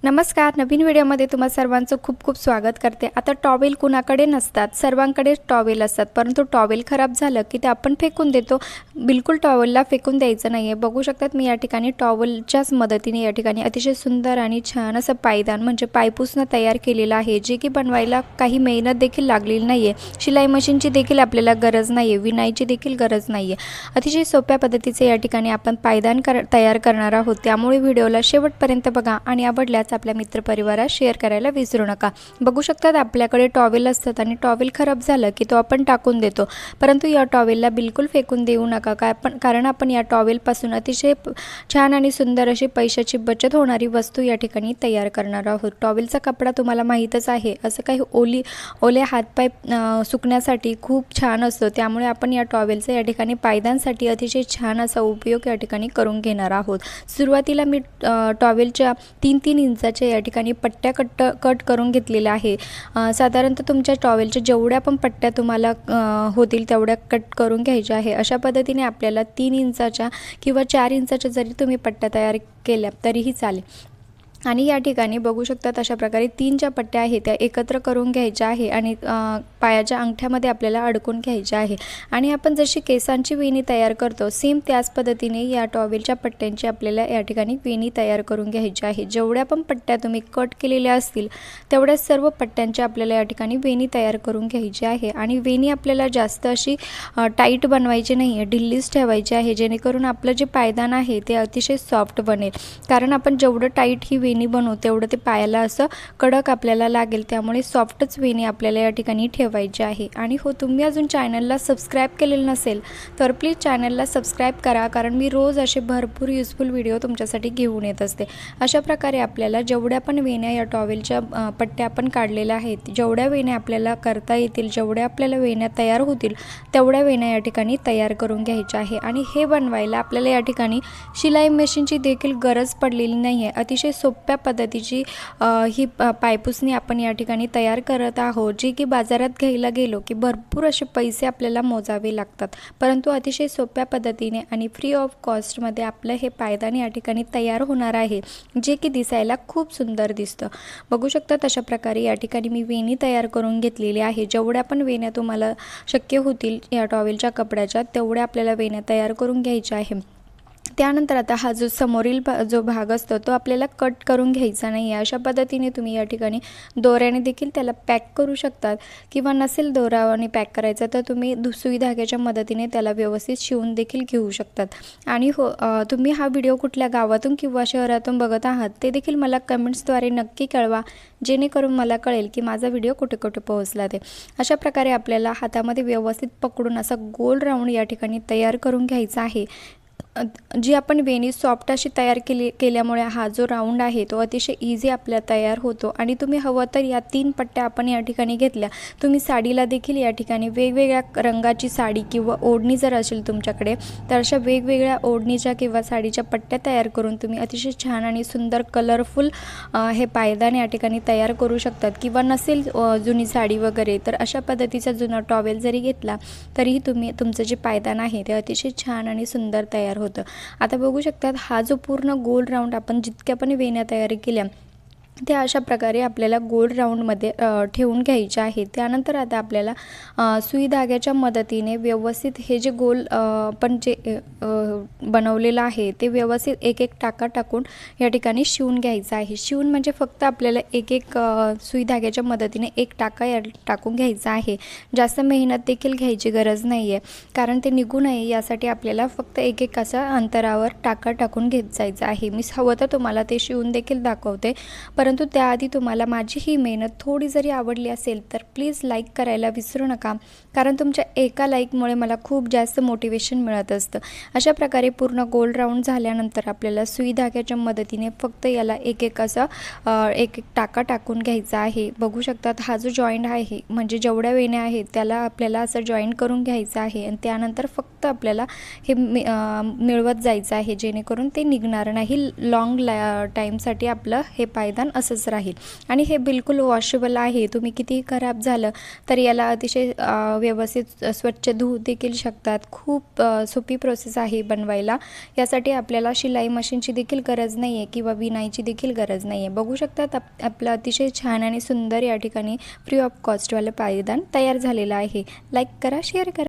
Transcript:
नमस्कार. नवीन व्हिडिओमध्ये तुम्हा सर्वांचं खूप खूप स्वागत करते. आता टॉवेल कुणाकडे नसतात, सर्वांकडे टॉवेल असतात, परंतु टॉवेल खराब झालं की ते आपण फेकून देतो. बिलकुल टॉवेलला फेकून द्यायचं नाही आहे. बघू शकतात मी या ठिकाणी टॉवेलच्याच मदतीने या ठिकाणी अतिशय सुंदर आणि छान असं पायदान म्हणजे पायपुसणं तयार केलेलं आहे, जे की बनवायला काही मेहनत देखील लागलेली नाही आहे. शिलाई मशीनची देखील आपल्याला गरज नाही आहे, विणायची देखील गरज नाही आहे. अतिशय सोप्या पद्धतीचे या ठिकाणी आपण पायदान तयार करणार आहोत. त्यामुळे व्हिडिओला शेवटपर्यंत बघा आणि आवडल्यास आपल्या मित्रपरिवारास शेअर करायला विसरू नका. बघू शकतात आपल्याकडे टॉवेल असतात आणि टॉवेल खराब झालं की तो आपण टाकून देतो, परंतु या टॉवेलला बिलकुल फेकून देऊ नका. कारण आपण या टॉवेलपासून अतिशय छान आणि सुंदर अशी पैशाची बचत होणारी वस्तू या ठिकाणी तयार करणार आहोत. टॉवेलचा कपडा तुम्हाला माहीतच आहे, असं काही ओले हातपाय सुकण्यासाठी खूप छान असतो. त्यामुळे आपण या टॉवेलचा या ठिकाणी पायदानसाठी अतिशय छान असा उपयोग या ठिकाणी करून घेणार आहोत. सुरुवातीला मी टॉवेलच्या 3-3 इंचाच्या या ठिकाणी पट्ट्या कट करून घेतलेल्या आहे. साधारणतः तुमच्या टॉवेलच्या जेवढ्या पण पट्ट्या तुम्हाला होतील तेवढ्या कट करून घ्यायच्या आहे. अशा पद्धतीने आपल्याला 3 इंचाच्या किंवा 4 इंचाच्या जरी तुम्ही पट्ट्या तयार केल्या तरीही चालेल. आणि या ठिकाणी बघू शकतात अशा प्रकारे 3 ज्या पट्ट्या आहेत त्या एकत्र करून घ्यायच्या आहे आणि पायाच्या अंगठ्यामध्ये आपल्याला अडकून घ्यायच्या आहे. आणि आपण जशी केसांची वेणी तयार करतो सेम त्याच पद्धतीने या टॉवेलच्या पट्ट्यांची आपल्याला या ठिकाणी वेणी तयार करून घ्यायची आहे. जेवढ्या पण पट्ट्या तुम्ही कट केलेल्या असतील तेवढ्या सर्व पट्ट्यांची आपल्याला या ठिकाणी वेणी तयार करून घ्यायची आहे. आणि वेणी आपल्याला जास्त अशी टाईट बनवायची नाही आहे, ढिल्लीच ठेवायची आहे, जेणेकरून आपलं जे पायदान आहे ते अतिशय सॉफ्ट बनेल. कारण आपण जेवढं टाईट ही वेणी बनवू तेवढं ते पायाला असं कडक आपल्याला लागेल. त्यामुळे सॉफ्टच वेणी आपल्याला या ठिकाणी ठेवायची आहे. आणि हो, तुम्ही अजून चॅनलला सबस्क्राईब केलेलं नसेल तर प्लीज चॅनलला सबस्क्राईब करा, कारण मी रोज असे भरपूर युजफुल व्हिडिओ तुमच्यासाठी घेऊन येत असते. अशा प्रकारे आपल्याला जेवढ्या पण वेण्या या टॉवेलच्या पट्ट्या आपण काढलेल्या आहेत, जेवढ्या वेण्या आपल्याला करता येतील, जेवढ्या आपल्याला वेण्या तयार होतील तेवढ्या वेण्या या ठिकाणी तयार करून घ्यायच्या आहे. आणि हे बनवायला आपल्याला या ठिकाणी शिलाई मशीनची देखील गरज पडलेली नाही आहे. अतिशय सोप्या पद्धतीची ही पायपुसणी आपण या ठिकाणी तयार करत आहोत, जी की बाजारात घ्यायला गेलो की भरपूर असे पैसे आपल्याला मोजावे लागतात, परंतु अतिशय सोप्या पद्धतीने आणि फ्री ऑफ कॉस्टमध्ये आपलं हे पायदान या ठिकाणी तयार होणार आहे, जे की दिसायला खूप सुंदर दिसतं. बघू शकतात अशा प्रकारे या ठिकाणी मी वेणी तयार करून घेतलेली आहे. जेवढ्या पण वेण्या तुम्हाला शक्य होतील या टॉवेलच्या कपड्याच्या तेवढ्या आपल्याला वेण्या तयार करून घ्यायच्या आहे. त्यानंतर आता हा जो समोरील जो भाग असतो तो आपल्याला कट करून घ्यायचा नाही आहे. अशा पद्धतीने तुम्ही या ठिकाणी दोऱ्याने देखील त्याला पॅक करू शकतात, किंवा नसेल दोऱ्याने पॅक करायचा तर तुम्ही सुई धाग्याच्या मदतीने त्याला व्यवस्थित शिवून देखील घेऊ शकतात. आणि हो, तुम्ही हा व्हिडिओ कुठल्या गावातून किंवा शहरातून बघत आहात ते देखील मला कमेंट्सद्वारे नक्की कळवा, जेणेकरून मला कळेल की माझा व्हिडिओ कुठे कुठे पोहोचला ते. अशा प्रकारे आपल्याला हातामध्ये व्यवस्थित पकडून असा गोल राऊंड या ठिकाणी तयार करून घ्यायचा आहे. जी आपण वेणी सॉफ्ट अशी तयार केल्यामुळे हा जो राऊंड आहे तो अतिशय इझी आपल्या तयार होतो. आणि तुम्ही हवं तर या 3 पट्ट्या आपण या ठिकाणी घेतल्या, तुम्ही साडीला देखील या ठिकाणी वेगवेगळ्या रंगाची साडी किंवा ओढणी जर असेल तुमच्याकडे तर अशा वेगवेगळ्या ओढणीच्या किंवा साडीच्या पट्ट्या तयार करून तुम्ही अतिशय छान आणि सुंदर कलरफुल हे पायदान या ठिकाणी तयार करू शकतात. किंवा नसेल जुनी साडी वगैरे तर अशा पद्धतीचा जुना टॉवेल जरी घेतला तरीही तुम्ही तुमचं जे पायदान आहे ते अतिशय छान आणि सुंदर तयार होतं. आता बघू शकतात हा जो पूर्ण गोल राऊंड आपण जितक्या पण वेण्या तयार केल्या त्या अशा प्रकारे आपल्याला गोल राऊंडमध्ये ठेवून घ्यायचे आहे. त्यानंतर आता आपल्याला सुई धाग्याच्या मदतीने व्यवस्थित हे जे गोल आपण जे बनवलेलं आहे ते व्यवस्थित एक एक टाका टाकून या ठिकाणी शिवून घ्यायचं आहे. शिवून म्हणजे फक्त आपल्याला एक एक सुई धाग्याच्या मदतीने एक टाका टाकून घ्यायचा आहे. जास्त मेहनत देखील घ्यायची गरज नाही आहे, कारण ते निघू नये यासाठी आपल्याला फक्त एक एक असा अंतरावर टाका टाकून घेत जायचं आहे. मी हवं तर तुम्हाला ते शिवून देखील दाखवते, परंतु त्याआधी तुम्हाला माझी ही मेहनत थोडी जरी आवडली असेल तर प्लीज लाईक करायला विसरू नका, कारण तुमच्या एका लाईकमुळे मला खूप जास्त मोटिवेशन मिळत असतं. अशा प्रकारे पूर्ण गोल राऊंड झाल्यानंतर आपल्याला सुई धाग्याच्या मदतीने फक्त याला एक एक असं एक एक टाका टाकून घ्यायचा आहे. बघू शकतात हा जो जॉईंट आहे म्हणजे जेवढ्या वेण्या आहेत त्याला आपल्याला असं जॉईंट करून घ्यायचं आहे. आणि त्यानंतर फक्त आपल्याला हे मिळवत जायचं आहे, जेणेकरून ते निघणार नाही. लॉंग टाईमसाठी आपलं हे पायदान असंच राहील. आणि हे बिलकुल वॉशेबल आहे. तुम्ही कितीही खराब झालं तर याला अतिशय व्यवस्थित स्वच्छ धुवू देखील शकतात. खूप सोपी प्रोसेस आहे बनवायला. यासाठी आपल्याला शिलाई मशीनची देखील गरज नाही आहे किंवा विणायची देखील गरज नाही आहे. बघू शकतात आपलं अतिशय छान आणि सुंदर या ठिकाणी फ्री ऑफ कॉस्टवालं पायदान तयार झालेलं आहे. लाईक करा, शेअर करा.